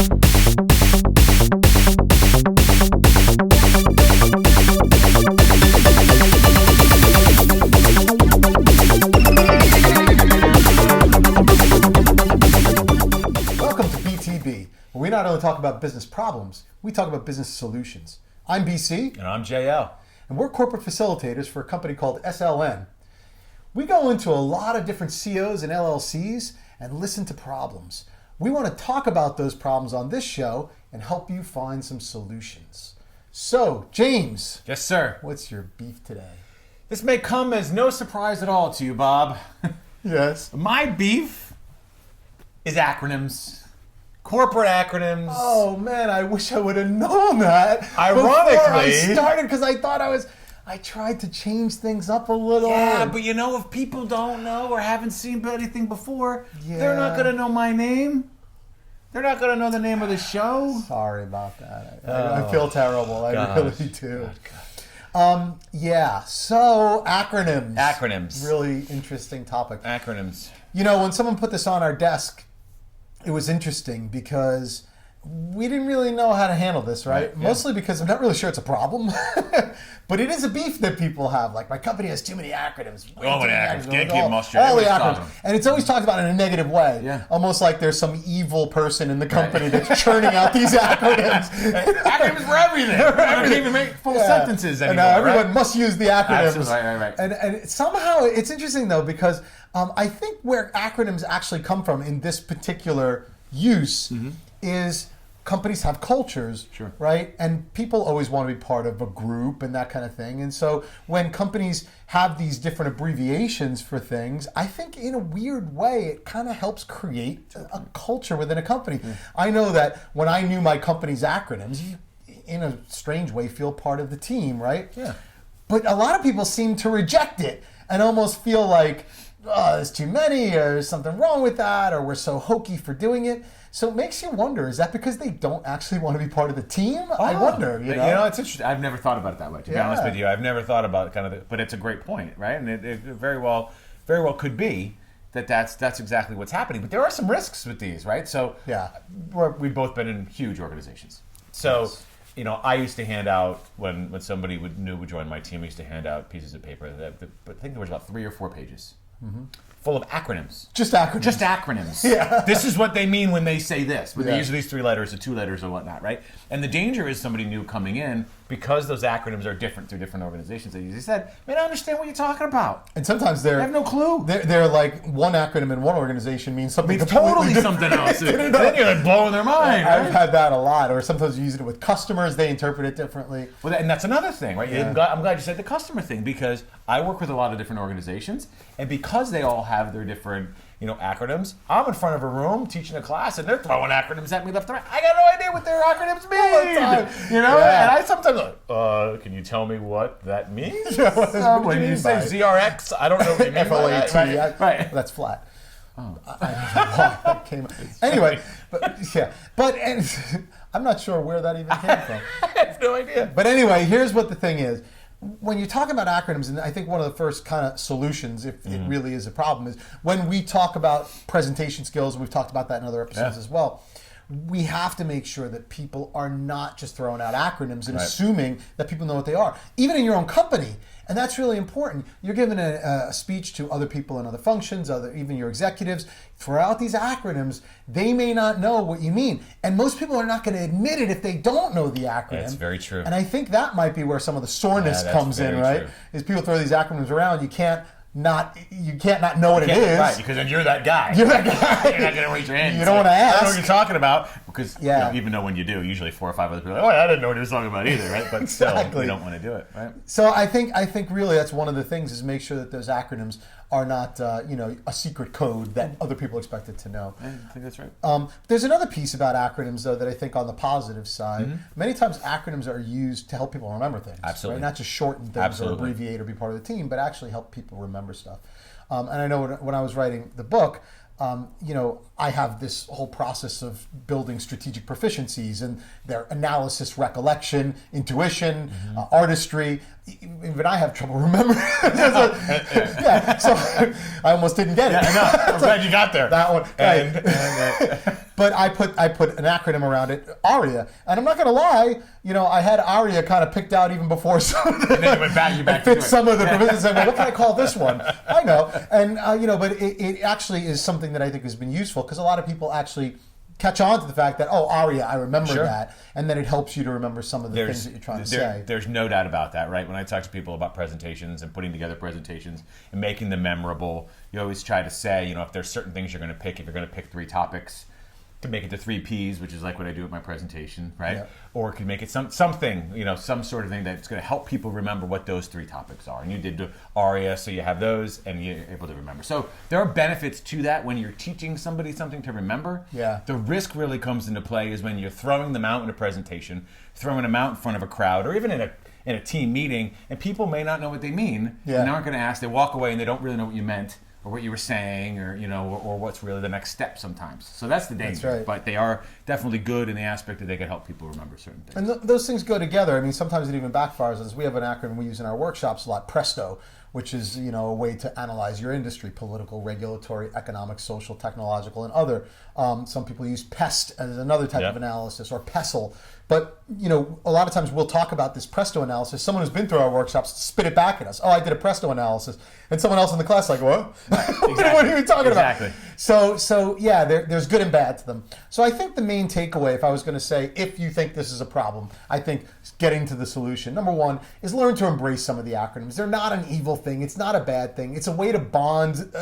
We not only talk about business problems, we talk about business solutions. I'm BC. And I'm JL. And we're corporate facilitators for a company called SLN. We go into a lot of different COs and LLCs and listen to problems. We want to talk about those problems on this show and help you find some solutions. So, James. Yes, sir. What's your beef today? This may come as no surprise at all to you, Bob. Yes. My beef is acronyms. Corporate acronyms. Oh man, I wish I would have known that. Ironically, before I started, because I thought I tried to change things up a little. Yeah, but you know, if people don't know or haven't seen anything before, they're not going to know my name. They're not going to know the name of the show. Sorry about that. I feel terrible. I really do. Yeah, so acronyms. Acronyms. Really interesting topic. Acronyms. You know, when someone put this on our desk, it was interesting because we didn't really know how to handle this, right? Yeah. Mostly because I'm not really sure it's a problem, but it is a beef that people have. Like, my company has too many acronyms. Oh, many acronyms. Can't keep them all straight. All the acronyms. And it's always talked about in a negative way. Yeah. Almost like there's some evil person in the company that's churning out these acronyms. Acronyms for everything. I can't even make full sentences anymore. And everyone must use the acronyms. Absolutely. Right. And somehow, it's interesting, though, because I think where acronyms actually come from in this particular use is companies have cultures, sure, right? And people always want to be part of a group and that kind of thing. And so when companies have these different abbreviations for things, I think in a weird way, it kind of helps create a culture within a company. I know that when I knew my company's acronyms, you, in a strange way, feel part of the team, right? Yeah. But a lot of people seem to reject it and almost feel like, oh, there's too many, or there's something wrong with that, or we're so hokey for doing it. So it makes you wonder, is that because they don't actually want to be part of the team? I wonder, you know? You know, it's interesting. I've never thought about it that way, to be honest with you. I've never thought about but it's a great point, right? And it very well could be that's exactly what's happening. But there are some risks with these, right? So we've both been in huge organizations. So, you know, I used to hand out, when somebody new would join my team, I used to hand out pieces of paper but I think there was about 3 or 4 pages. Full of acronyms. Just acronyms. Just acronyms. Yeah. This is what they mean when they say this. But they use these 3 letters or 2 letters or whatnot, right? And the danger is somebody new coming in, because those acronyms are different through different organizations. They usually said, man, I understand what you're talking about. And sometimes they have no clue. They're like, one acronym in one organization means something totally something else. Then you're like blowing their mind. I've had that a lot. Or sometimes you use it with customers, they interpret it differently. Well, and that's another thing, right? Yeah. I'm glad you said the customer thing, because I work with a lot of different organizations, and because they all have their different, you know, acronyms, I'm in front of a room teaching a class, and they're throwing acronyms at me left and right. I got no idea what their acronyms mean. You know, and I sometimes like, can you tell me what that means? When you say ZRX, I don't know what you mean. FLAT. Right. That's flat. Oh. I don't know why that came up. Anyway, but I'm not sure where that even came from. I have no idea. But anyway, here's what the thing is. When you're talking about acronyms, and I think one of the first kind of solutions, if it really is a problem, is when we talk about presentation skills, and we've talked about that in other episodes as well, we have to make sure that people are not just throwing out acronyms and assuming that people know what they are. Even in your own company, and that's really important. You're giving a speech to other people in other functions, even your executives. Throw out these acronyms. They may not know what you mean. And most people are not going to admit it if they don't know the acronym. That's very true. And I think that might be where some of the soreness comes in, right? True. Is people throw these acronyms around. You can't not know what it is. Right, because then you're that guy. You're that guy. You're not going to raise your hand. You don't want to ask. I don't know what you're talking about. Because you know, even though when you do, usually 4 or 5 other people are like, oh, I didn't know what he was talking about either, right? But still, you don't want to do it, right? So I think really that's one of the things, is make sure that those acronyms are not a secret code that other people expected to know. I think that's right. There's another piece about acronyms, though, that I think on the positive side, many times acronyms are used to help people remember things. Absolutely. Right? Not just shorten things or abbreviate or be part of the team, but actually help people remember stuff. And I know when I was writing the book, I have this whole process of building strategic proficiencies, and their analysis, recollection, intuition, artistry. Even I have trouble remembering. So I almost didn't get it. Yeah, I know. I'm glad you got there. That one. And But I put an acronym around it, ARIA. And I'm not going to lie, I had ARIA kind of picked out even before some of the, and then you went back fit some of the provisions. I'm like, what can I call this one? I know. And, but it actually is something that I think has been useful because a lot of people actually catch on to the fact that, ARIA, I remember that, and then it helps you to remember some of the things that you're trying to say. There's no doubt about that, right? When I talk to people about presentations and putting together presentations and making them memorable, you always try to say, if there's certain things you're going to pick, if you're going to pick 3 topics, to make it the 3 Ps, which is like what I do with my presentation, right? Yeah. Or could make it something, some sort of thing that's going to help people remember what those 3 topics are. And you did ARIA, so you have those, and you're able to remember. So there are benefits to that when you're teaching somebody something to remember. Yeah. The risk really comes into play is when you're throwing them out in a presentation, throwing them out in front of a crowd, or even in a team meeting, and people may not know what they mean, and aren't going to ask. They walk away and they don't really know what you meant, or what you were saying, or or what's really the next step sometimes. So that's the danger. That's right. But they are definitely good in the aspect that they can help people remember certain things. And those things go together. I mean, sometimes it even backfires on us. We have an acronym we use in our workshops a lot, PRESTO, which is a way to analyze your industry: political, regulatory, economic, social, technological, and other. Some people use PEST as another type of analysis, or PESTLE. But a lot of times we'll talk about this Presto analysis. Someone who's been through our workshops spit it back at us. Oh, I did a Presto analysis, and someone else in the class like, what? Exactly. What are you talking about? So yeah, there's good and bad to them. So I think the main takeaway, if I was going to say, if you think this is a problem, I think getting to the solution. Number 1 is learn to embrace some of the acronyms. They're not an evil thing. It's not a bad thing. It's a way to bond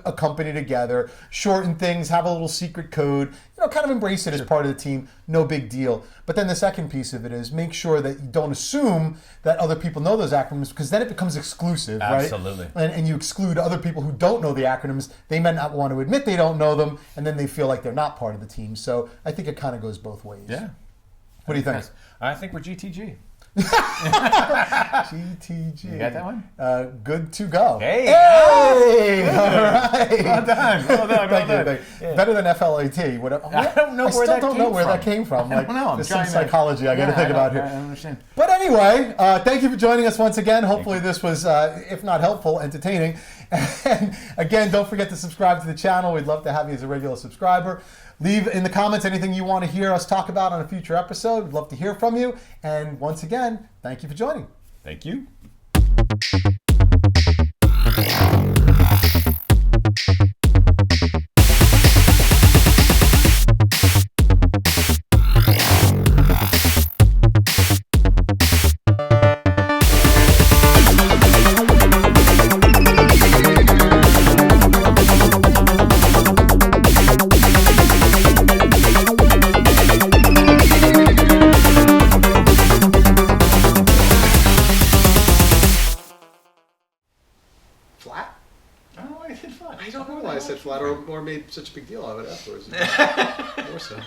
a company together, shorten things, have a little secret code. Kind of embrace it as part of the team. No big deal. But then the second piece of it is make sure that you don't assume that other people know those acronyms, because then it becomes exclusive, Absolutely. right? And you exclude other people who don't know the acronyms. They may not want to admit they don't know them, and then they feel like they're not part of the team. So I think it kind of goes both ways. Yeah. What do you think? I think we're GTG. GTG. You got that one? Good to go. Hey! All right. Well done. Thank you. Yeah. Better than FLAT. I don't know where that came from. I still don't know where that came from. I don't know. There's some psychology I got to think about here. I don't understand. But anyway, thank you for joining us once again. Hopefully this was, if not helpful, entertaining. And again, don't forget to subscribe to the channel. We'd love to have you as a regular subscriber. Leave in the comments anything you want to hear us talk about on a future episode. We'd love to hear from you. And once again, thank you for joining. Thank you. Flat? I don't know why I said flat. I don't know why I said flat or made such a big deal of it afterwards. More so.